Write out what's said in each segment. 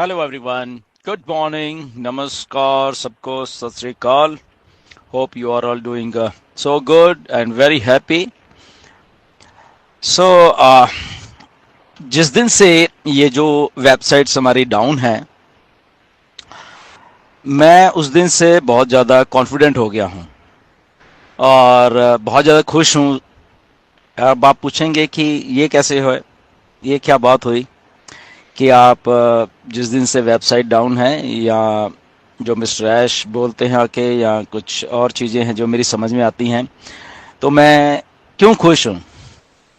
Hello everyone, good morning, नमस्कार सबको, Sat Sri Akal. Hope you are all doing so good and very happy. So जिस दिन से ये जो वेबसाइट्स हमारी डाउन है, मैं उस दिन से बहुत ज़्यादा कॉन्फिडेंट हो गया हूँ और बहुत ज़्यादा खुश हूँ। अब आप पूछेंगे कि ये कैसे हो, ये क्या बात हुई कि आप जिस दिन से वेबसाइट डाउन है, या जो मिस्टर ऐश बोलते हैं आके, या कुछ और चीज़ें हैं जो मेरी समझ में आती हैं, तो मैं क्यों खुश हूँ।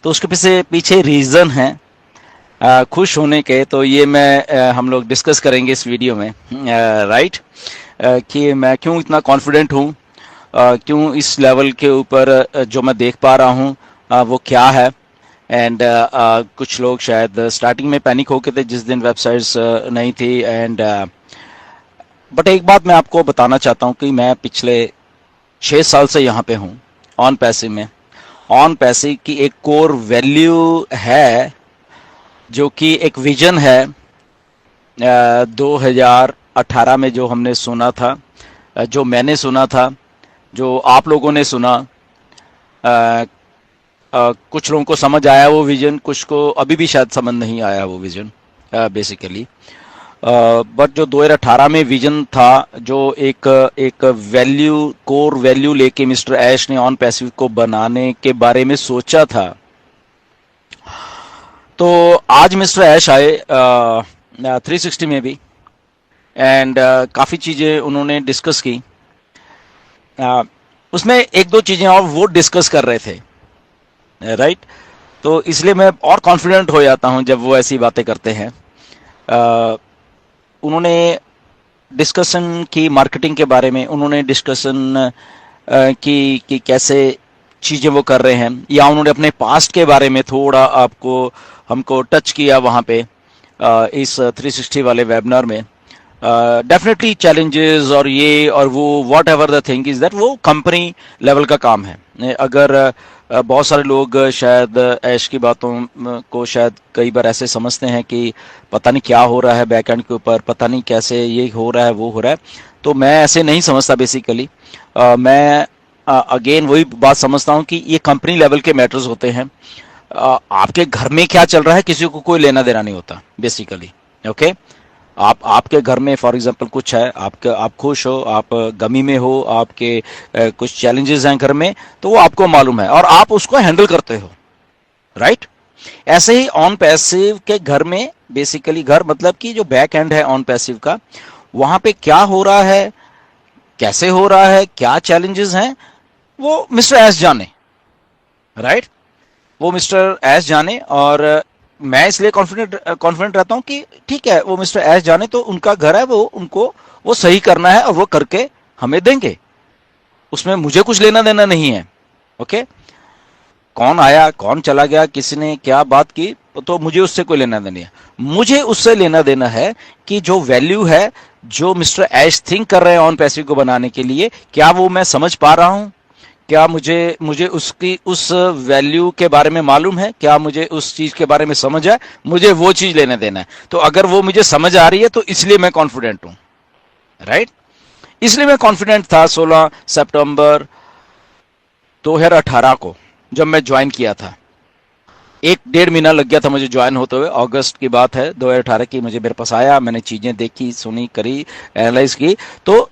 तो उसके पीछे पीछे रीज़न है खुश होने के। तो ये मैं हम लोग डिस्कस करेंगे इस वीडियो में, राइट, कि मैं क्यों इतना कॉन्फिडेंट हूँ, क्यों इस लेवल के ऊपर जो मैं देख पा रहा हूँ वो क्या है। एंड कुछ लोग शायद स्टार्टिंग में पैनिक हो गए थे जिस दिन वेबसाइट्स नहीं थी। एंड बट एक बात मैं आपको बताना चाहता हूँ कि मैं पिछले 6 साल से यहाँ पे हूँ ऑन पैसिव में। ऑन पैसिव की एक कोर वैल्यू है, जो कि एक विजन है 2018 में जो हमने सुना था, जो मैंने सुना था, जो आप लोगों ने सुना। कुछ लोगों को समझ आया वो विजन, कुछ को अभी भी शायद समझ नहीं आया वो विजन बेसिकली। बट जो 2018 में विजन था, जो एक एक वैल्यू, कोर वैल्यू लेके मिस्टर ऐश ने ऑन पैसिव को बनाने के बारे में सोचा था, तो आज मिस्टर ऐश आए 360 में भी। एंड काफ़ी चीज़ें उन्होंने डिस्कस की। उसमें एक दो चीज़ें और वो डिस्कस कर रहे थे, राइट। तो इसलिए मैं और कॉन्फिडेंट हो जाता हूं जब वो ऐसी बातें करते हैं। उन्होंने डिस्कशन की मार्केटिंग के बारे में, उन्होंने डिस्कशन की कि कैसे चीज़ें वो कर रहे हैं, या उन्होंने अपने पास्ट के बारे में थोड़ा आपको हमको टच किया वहाँ पे इस 360 वाले वेबिनार में। डेफिनेटली चैलेंजेस और ये और वो, what ever the thing is that, वो कंपनी लेवल का काम है। अगर बहुत सारे लोग शायद ऐश की बातों को शायद कई बार ऐसे समझते हैं कि पता नहीं क्या हो रहा है बैक एंड के ऊपर, पता नहीं कैसे ये हो रहा है वो हो रहा है। तो मैं ऐसे नहीं समझता बेसिकली। मैं अगेन वही बात समझता हूँ कि ये कंपनी लेवल के मैटर्स होते हैं। आपके घर में क्या चल रहा है किसी को कोई लेना देना नहीं होता बेसिकली, ओके। आपके घर में फॉर एग्जांपल कुछ है, आप खुश हो, आप गमी में हो, आपके कुछ चैलेंजेस हैं घर में, तो वो आपको मालूम है और आप उसको हैंडल करते हो, राइट। ऐसे ही ऑन पैसिव के घर में, बेसिकली घर मतलब कि जो बैक एंड है ऑन पैसिव का, वहां पे क्या हो रहा है, कैसे हो रहा है, क्या चैलेंजेस हैं, वो मिस्टर एस जाने, राइट। वो मिस्टर एस जाने। और मैं इसलिए कॉन्फिडेंट रहता हूं कि ठीक है, वो मिस्टर एस जाने, तो उनका घर है, वो उनको वो सही करना है और वो करके हमें देंगे। उसमें मुझे कुछ लेना देना नहीं है, ओके। कौन आया कौन चला गया, किसी ने क्या बात की, तो मुझे उससे कोई लेना देना नहीं है। मुझे उससे लेना देना है कि जो वैल्यू है, जो मिस्टर एश थिंक कर रहे हैं ऑन पैसिव को बनाने के लिए, क्या वो मैं समझ पा रहा हूं, क्या मुझे मुझे उसकी उस वैल्यू के बारे में मालूम है, क्या मुझे उस चीज के बारे में समझ है, मुझे वो चीज लेने देना है। तो अगर वो मुझे समझ आ रही है तो इसलिए मैं कॉन्फिडेंट हूं, राइट। इसलिए मैं कॉन्फिडेंट था 16 सितंबर 2018 को, जब मैं ज्वाइन किया था। 1-1.5 महीना लग गया था मुझे ज्वाइन होते हुए। अगस्त की बात है 2018 की। मुझे मेरे पास आया, मैंने चीजें देखी, सुनी, करी, एनालाइज की। तो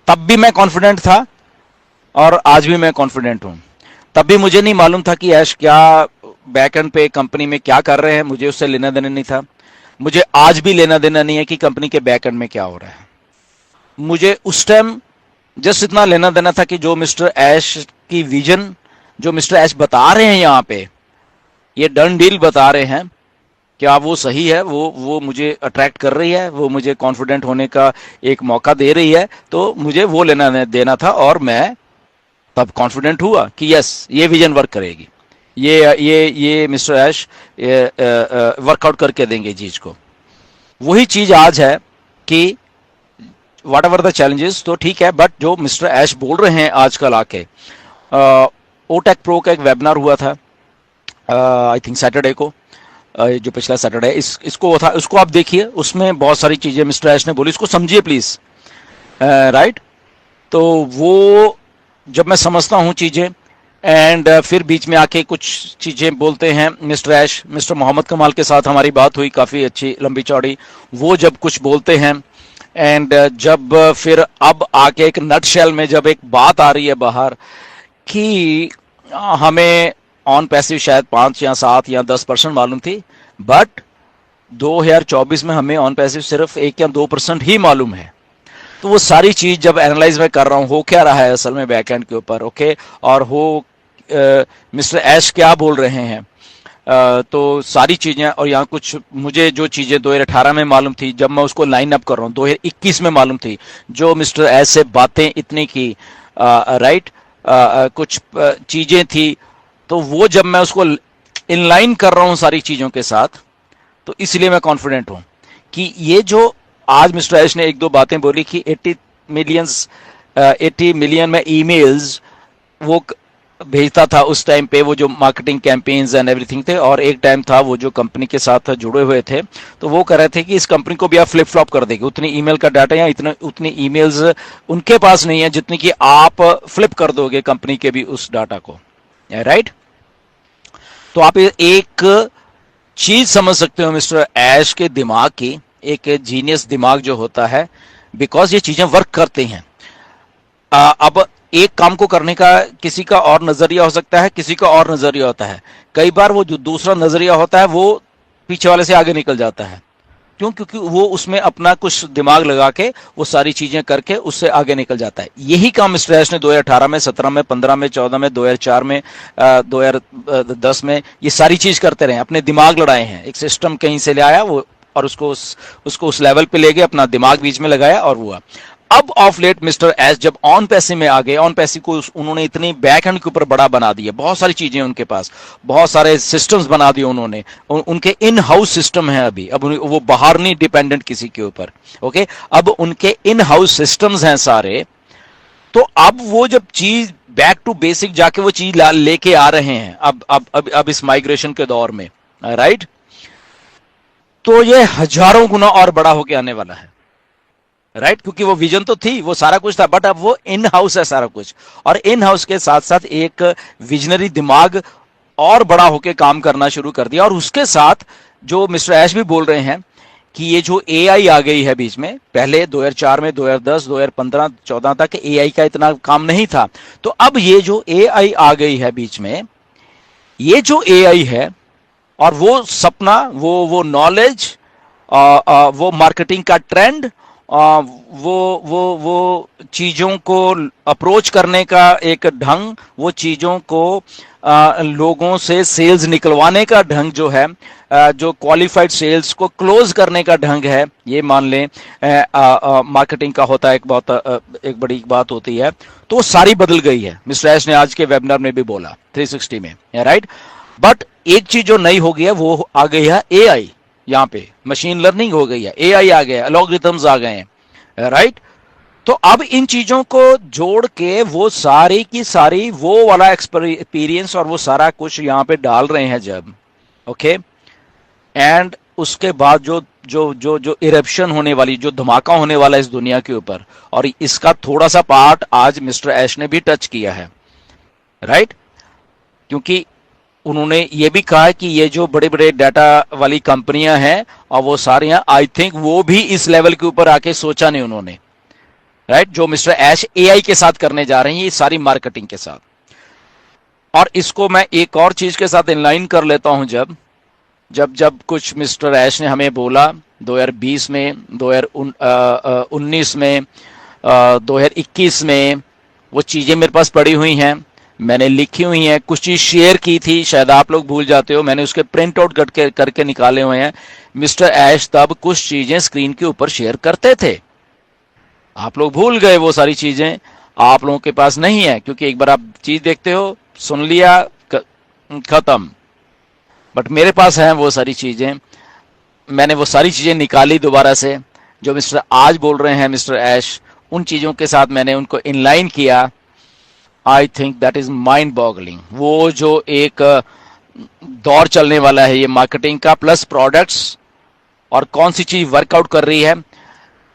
तब भी मैं कॉन्फिडेंट था और आज भी मैं कॉन्फिडेंट हूं। तब भी मुझे नहीं मालूम था कि ऐश क्या बैक एंड पे कंपनी में क्या कर रहे हैं, मुझे उससे लेना देना नहीं था। मुझे आज भी लेना देना नहीं है कि कंपनी के बैक एंड में क्या हो रहा है। मुझे उस टाइम जस्ट इतना लेना देना था कि जो मिस्टर ऐश की विजन, जो मिस्टर ऐश बता रहे हैं यहाँ पे, ये डन डील बता रहे हैं, क्या वो सही है, वो मुझे अट्रैक्ट कर रही है, वो मुझे कॉन्फिडेंट होने का एक मौका दे रही है, तो मुझे वो लेना देना था। और मैं तब कॉन्फिडेंट हुआ कि यस, ये विजन वर्क करेगी, ये मिस्टर ऐश वर्कआउट करके देंगे चीज को। वही चीज आज है कि वॉट एवर द चैलेंजेस, तो ठीक है, बट जो मिस्टर ऐश बोल रहे हैं आजकल आके, ओटेक प्रो का एक वेबिनार हुआ था आई थिंक सैटरडे को, जो पिछला सैटरडे इसको था, उसको आप देखिए, उसमें बहुत सारी चीजें मिस्टर ऐश ने बोली, इसको समझिए प्लीज। राइट। तो वो जब मैं समझता हूँ चीजें एंड फिर बीच में आके कुछ चीजें बोलते हैं मिस्टर ऐश, मिस्टर मोहम्मद कमाल के साथ हमारी बात हुई काफी अच्छी लंबी चौड़ी, वो जब कुछ बोलते हैं एंड जब फिर अब आके एक नटशेल में जब एक बात आ रही है बाहर कि हमें ऑन पैसिव शायद 5 या 7 या 10% मालूम थी, बट 2024 में हमें ऑन पैसिव सिर्फ 1 या 2% ही मालूम है। तो वो सारी चीज जब एनालाइज में कर रहा हूँ हो क्या रहा है असल में बैकएंड के ऊपर, ओके, और हो मिस्टर ऐश क्या बोल रहे हैं, तो सारी चीजें, और यहाँ कुछ मुझे जो चीजें 2018 में मालूम थी जब मैं उसको लाइन अप कर रहा हूँ 2021 में मालूम थी, जो मिस्टर ऐश से बातें इतनी की, राइट, कुछ चीजें थी, तो वो जब मैं उसको इनलाइन कर रहा हूँ सारी चीजों के साथ, तो इसलिए मैं कॉन्फिडेंट हूं कि ये जो आज मिस्टर ऐश ने एक दो बातें बोली कि 80 मिलियन में ईमेल्स वो भेजता था उस टाइम पे, वो जो मार्केटिंग कैंपेन्स एंड एवरीथिंग थे, और एक टाइम था वो जो कंपनी के साथ जुड़े हुए थे, तो वो कह रहे थे कि इस कंपनी को भी आप फ्लिप फ्लॉप कर देंगे, उतनी ईमेल का डाटा या उतनी ईमेल्स उनके पास नहीं है जितनी कि आप फ्लिप कर दोगे कंपनी के भी उस डाटा को, राइट। तो आप एक चीज समझ सकते हो मिस्टर ऐश के दिमाग की, एक जीनियस दिमाग जो होता है, बिकॉज ये चीजें वर्क करती हैं। अब एक काम को करने का किसी का और नजरिया हो सकता है, किसी का और नजरिया होता है, कई बार वो जो दूसरा नजरिया होता है वो पीछे वाले से आगे निकल जाता है, क्यों? क्योंकि वो उसमें अपना कुछ दिमाग लगा के वो सारी चीजें करके उससे आगे निकल जाता है। यही काम मिस्टर ऐश ने 2018 में, 17 में, 15 में, 14 में, 2004 में, 2010 में ये सारी चीज करते रहे, अपने दिमाग लड़ाए हैं, एक सिस्टम कहीं से ले आया वो और उसको उस लेवल पे ले गए, अपना दिमाग बीच में लगाया और हुआ। अब ऑफ लेट मिस्टर एस जब ऑन पैसे में आ गए, ऑन पैसे को उन्होंने इतनी बैक एंड के ऊपर बड़ा बना दिया, बहुत सारी चीजें उनके पास, बहुत सारे सिस्टम्स बना दिए उन्होंने, उनके इन हाउस सिस्टम है अभी, अब वो बाहर नहीं डिपेंडेंट किसी के ऊपर, ओके, अब उनके इन हाउस सिस्टम्स हैं सारे। तो अब वो जब चीज बैक टू बेसिक जाके वो चीज लेके आ रहे हैं अब इस माइग्रेशन के दौर में, राइट, तो ये हजारों गुना और बड़ा होके आने वाला है, राइट, क्योंकि वो विजन तो थी, वो सारा कुछ था, बट अब वो इन हाउस है सारा कुछ, और इन हाउस के साथ साथ एक विजनरी दिमाग और बड़ा होके काम करना शुरू कर दिया। और उसके साथ जो मिस्टर ऐश भी बोल रहे हैं कि ये जो एआई आ गई है बीच में, पहले 2004 में, 2010, 2015, 14 तक एआई का इतना काम नहीं था, तो अब ये जो एआई आ गई है बीच में, ये जो एआई है और वो सपना, वो नॉलेज, वो मार्केटिंग का ट्रेंड, वो चीजों को अप्रोच करने का एक ढंग, वो चीजों को लोगों से सेल्स निकलवाने का ढंग जो है, जो क्वालिफाइड सेल्स को क्लोज करने का ढंग है, ये मान लें मार्केटिंग का होता है, एक बड़ी बात होती है, तो वो सारी बदल गई है। मिस्टर एस ने आज के वेबिनार में भी बोला 360 में, राइट। बट एक चीज जो नई हो गई है वो आ गई है एआई, यहाँ पे मशीन लर्निंग हो गई है, एआई आ गया, एल्गोरिथम्स आ गए हैं, राइट। तो अब इन चीजों को जोड़ के वो सारी की सारी वो वाला एक्सपीरियंस और वो सारा कुछ यहाँ पे डाल रहे हैं जब, ओके, एंड उसके बाद जो जो जो जो इरप्शन होने वाली, जो धमाका होने वाला इस दुनिया के ऊपर, और इसका थोड़ा सा पार्ट आज मिस्टर ऐश ने भी टच किया है, राइट, क्योंकि उन्होंने ये भी कहा कि ये जो बड़े बड़े डाटा वाली कंपनियां हैं और वो सारी हैं, आई थिंक वो भी इस लेवल के ऊपर आके सोचा नहीं उन्होंने, राइट, जो मिस्टर ऐश एआई के साथ करने जा रहे हैं, ये सारी मार्केटिंग के साथ। और इसको मैं एक और चीज के साथ इनलाइन कर लेता हूं, जब कुछ मिस्टर ऐश ने हमें बोला 2020 में, 2019 में, 2021 में, वो चीजें मेरे पास पड़ी हुई हैं, मैंने लिखी हुई हैं, कुछ चीज शेयर की थी, शायद आप लोग भूल जाते हो, मैंने उसके प्रिंट आउट करके निकाले हुए हैं। मिस्टर ऐश तब कुछ चीजें स्क्रीन के ऊपर शेयर करते थे, आप लोग भूल गए, वो सारी चीजें आप लोगों के पास नहीं है, क्योंकि एक बार आप चीज देखते हो, सुन लिया, खत्म। बट मेरे पास है वो सारी चीजें, मैंने वो सारी चीजें निकाली दोबारा से, जो मिस्टर आज बोल रहे हैं मिस्टर ऐश, उन चीजों के साथ मैंने उनको इनलाइन किया। I think that is mind boggling. वो जो एक दौर चलने वाला है ये मार्केटिंग का, प्लस प्रोडक्ट्स और कौन सी चीज वर्कआउट कर रही है।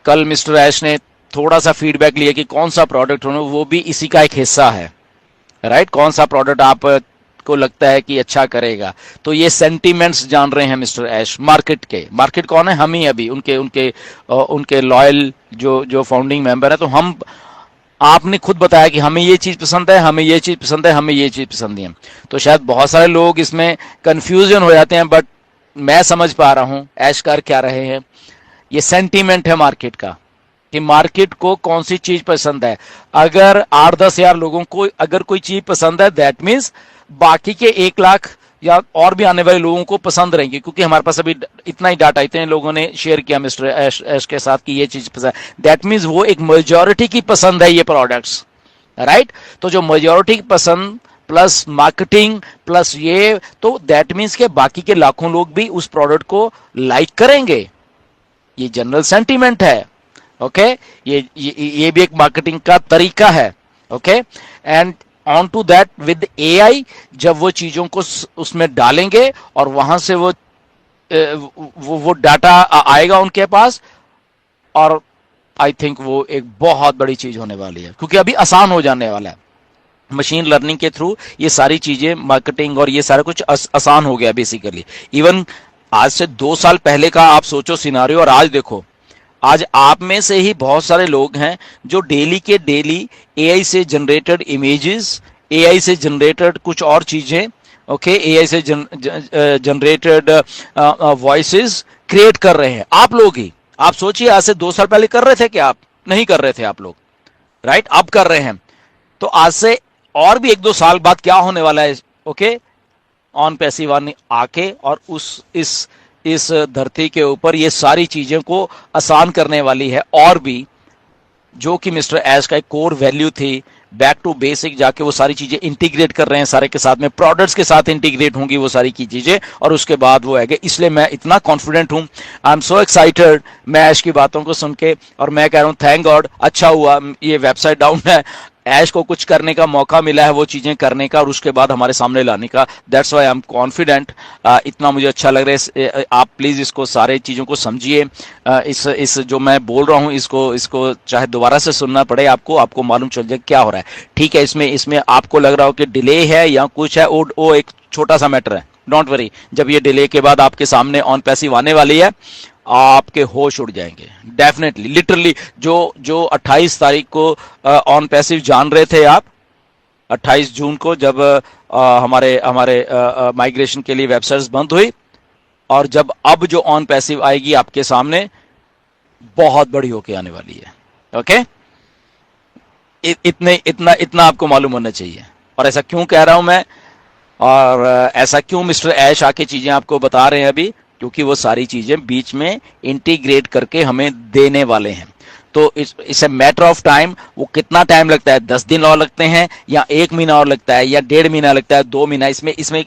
कल मिस्टर ऐश ने थोड़ा सा फीडबैक लिया कि कौन सा प्रोडक्ट होना, वो भी इसी का एक हिस्सा है, राइट। कौन सा प्रोडक्ट आप को लगता है कि अच्छा करेगा। तो ये सेंटीमेंट्स जान रहे हैं मिस्टर ऐश मार्केट के। मार्केट कौन है? हम ही अभी उनके उनके उनके लॉयल जो फाउंडिंग मेंबर है। तो हम, आपने खुद बताया कि हमें ये चीज पसंद है, हमें ये चीज पसंद है, हमें ये चीज पसंद है। तो शायद बहुत सारे लोग इसमें कंफ्यूजन हो जाते हैं, बट मैं समझ पा रहा हूं ऐश कर क्या रहे हैं। ये सेंटीमेंट है मार्केट का कि मार्केट को कौन सी चीज पसंद है। अगर 8-10 हजार लोगों को अगर कोई चीज पसंद है, दैट मीन्स बाकी के 1 लाख या और भी आने वाले लोगों को पसंद रहेंगे, क्योंकि हमारे पास अभी इतना ही डाटा, इतने लोगों ने शेयर किया मिस्टर ऐश के साथ कि ये चीज पसंद। दैट मीन्स वो एक मेजॉरिटी की पसंद है ये प्रोडक्ट्स, राइट। तो जो मेजॉरिटी की पसंद प्लस मार्केटिंग प्लस ये, तो दैट मीन्स के बाकी के लाखों लोग भी उस प्रोडक्ट को लाइक करेंगे। ये जनरल सेंटीमेंट है, ओके। ये भी एक मार्केटिंग का तरीका है, okay. And on to that with AI, जब वो चीजों को उसमें डालेंगे और वहां से वो डाटा आएगा उनके पास, और आई थिंक वो एक बहुत बड़ी चीज होने वाली है, क्योंकि अभी आसान हो जाने वाला है मशीन लर्निंग के थ्रू। ये सारी चीजें मार्केटिंग और ये सारा कुछ आसान हो गया बेसिकली। इवन आज से 2 साल पहले का आप सोचो सिनारियो, और आज देखो, आज आप में से ही बहुत सारे लोग हैं जो डेली के डेली एआई से जनरेटेड इमेजेस, एआई से जनरेटेड कुछ और चीजें, ओके, एआई से जनरेटेड वॉइसेस क्रिएट कर रहे हैं। आप लोग ही, आप सोचिए आज से 2 साल पहले कर रहे थे क्या? आप नहीं कर रहे थे आप लोग, राइट। अब कर रहे हैं। तो आज से और भी 1-2 साल बाद क्या होने वाला है, ओके, ऑन पैसिव अर्निंग आके और इस धरती के ऊपर ये सारी चीजें को आसान करने वाली है। और भी जो कि मिस्टर ऐश का एक कोर वैल्यू थी, बैक टू बेसिक जाके वो सारी चीजें इंटीग्रेट कर रहे हैं सारे के साथ में, प्रोडक्ट्स के साथ इंटीग्रेट होंगी वो सारी की चीजें, और उसके बाद वो आएगा। इसलिए मैं इतना कॉन्फिडेंट हूं, आई एम सो एक्साइटेड मैं ऐश की बातों को सुन के, और मैं कह रहा हूं थैंक गॉड, अच्छा हुआ ये वेबसाइट डाउन है, ऐश को कुछ करने का मौका मिला है, वो चीजें करने का और उसके बाद हमारे सामने लाने का। That's why I am confident. इतना मुझे अच्छा लग रहा है। आप प्लीज इसको सारे चीजों को समझिए। इस जो मैं बोल रहा हूँ इसको चाहे दोबारा से सुनना पड़े आपको मालूम चल जाए क्या हो रहा है। ठीक है, इसमें आपको लग रहा हो कि डिले है या कुछ है, वो एक छोटा सा मैटर है, डोंट वरी। जब ये डिले के बाद आपके सामने ऑन पैसिव आने वाली है, आपके होश उड़ जाएंगे डेफिनेटली, लिटरली। जो 28 तारीख को ऑन पैसिव जान रहे थे आप, 28 जून को जब हमारे माइग्रेशन के लिए वेबसाइट्स बंद हुई, और जब अब जो ऑन पैसिव आएगी आपके सामने, बहुत बड़ी होके आने वाली है, ओके। इतना आपको मालूम होना चाहिए। और ऐसा क्यों कह रहा हूं मैं, और ऐसा क्यों मिस्टर ऐश आके चीजें आपको बता रहे हैं अभी, क्योंकि वो सारी चीजें बीच में इंटीग्रेट करके हमें देने वाले हैं। तो it's a matter of time. वो कितना टाइम लगता है, 10 दिन और लगते हैं या 1 महीना और लगता है या 1.5 महीना लगता है, 2 महीना,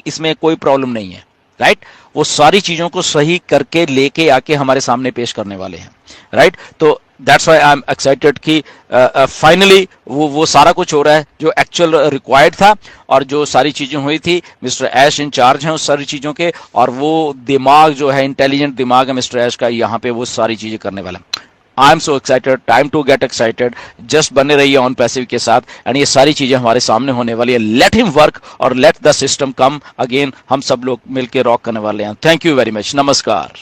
इसमें कोई प्रॉब्लम नहीं है, राइट। वो सारी चीजों को सही करके लेके आके हमारे सामने पेश करने वाले हैं, राइट। तो that's why I am excited कि फाइनली वो सारा कुछ हो रहा है जो एक्चुअल रिक्वायर्ड था, और जो सारी चीजें हुई थी मिस्टर ऐश इन चार्ज हैं उस सारी चीजों के, और वो दिमाग जो है, इंटेलिजेंट दिमाग है मिस्टर ऐश का, यहाँ पे वो सारी चीजें करने वाला है। I am so excited, time to get excited. Just बने रहिए ऑन पैसिव के साथ, एंड ये सारी चीजें हमारे सामने होने वाली है। लेट हिम वर्क और let the system come again. हम सब लोग मिलकर रॉक करने वाले हैं। थैंक यू वेरी मच, नमस्कार।